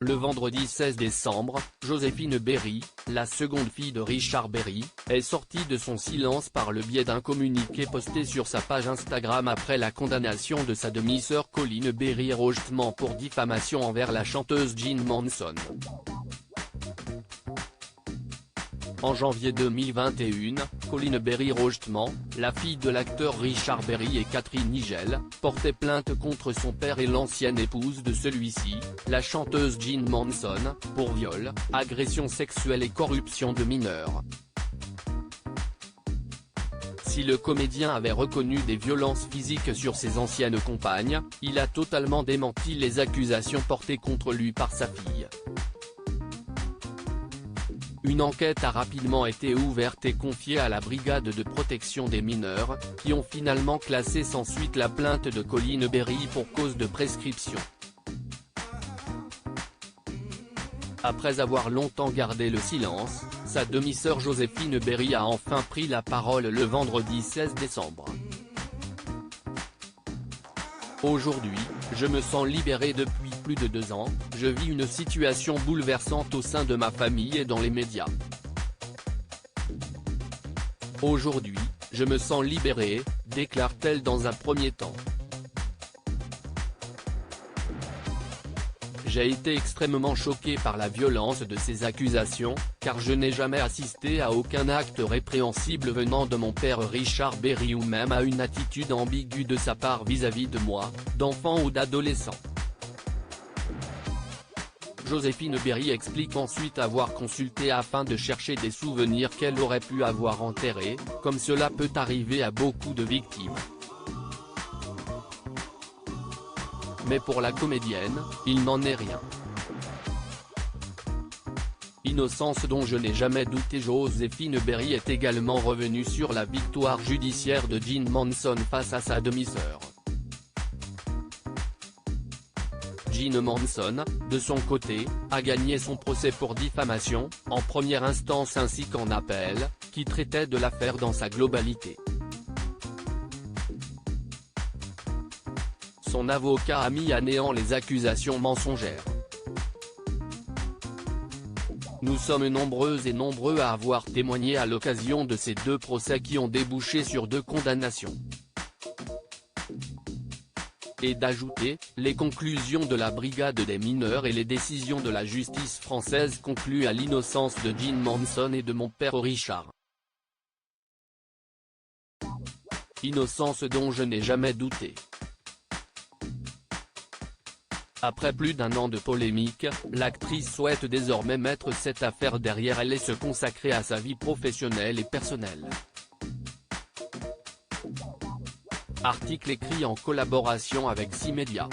Le vendredi 16 décembre, Joséphine Berry, la seconde fille de Richard Berry, est sortie de son silence par le biais d'un communiqué posté sur sa page Instagram après la condamnation de sa demi-sœur Colin Berry rejetement pour diffamation envers la chanteuse Jean Manson. En janvier 2021, Colin Berry rejetement, la fille de l'acteur Richard Berry et Catherine Nigel, portait plainte contre son père et l'ancienne épouse de celui-ci, la chanteuse Jean Manson, pour viol, agression sexuelle et corruption de mineurs. Si le comédien avait reconnu des violences physiques sur ses anciennes compagnes, il a totalement démenti les accusations portées contre lui par sa fille. Une enquête a rapidement été ouverte et confiée à la brigade de protection des mineurs, qui ont finalement classé sans suite la plainte de Colin Berry pour cause de prescription. Après avoir longtemps gardé le silence, sa demi-sœur Joséphine Berry a enfin pris la parole le vendredi 16 décembre. Aujourd'hui, je me sens libérée depuis plus de 2 ans, je vis une situation bouleversante au sein de ma famille et dans les médias. Aujourd'hui, je me sens libérée, déclare-t-elle dans un premier temps. J'ai été extrêmement choquée par la violence de ces accusations, car je n'ai jamais assisté à aucun acte répréhensible venant de mon père Richard Berry ou même à une attitude ambiguë de sa part vis-à-vis de moi, d'enfant ou d'adolescent. Joséphine Berry explique ensuite avoir consulté afin de chercher des souvenirs qu'elle aurait pu avoir enterrés, comme cela peut arriver à beaucoup de victimes. Mais pour la comédienne, il n'en est rien. Innocence dont je n'ai jamais douté. Joséphine Berry est également revenue sur la victoire judiciaire de Jean Manson face à sa demi-sœur. Jean Manson, de son côté, a gagné son procès pour diffamation, en première instance ainsi qu'en appel, qui traitait de l'affaire dans sa globalité. Son avocat a mis à néant les accusations mensongères. Nous sommes nombreuses et nombreux à avoir témoigné à l'occasion de ces 2 procès qui ont débouché sur 2 condamnations. Et d'ajouter, les conclusions de la brigade des mineurs et les décisions de la justice française concluent à l'innocence de Jean Manson et de mon père Richard. Innocence dont je n'ai jamais douté. Après plus d'1 an de polémique, l'actrice souhaite désormais mettre cette affaire derrière elle et se consacrer à sa vie professionnelle et personnelle. Article écrit en collaboration avec 6 médias.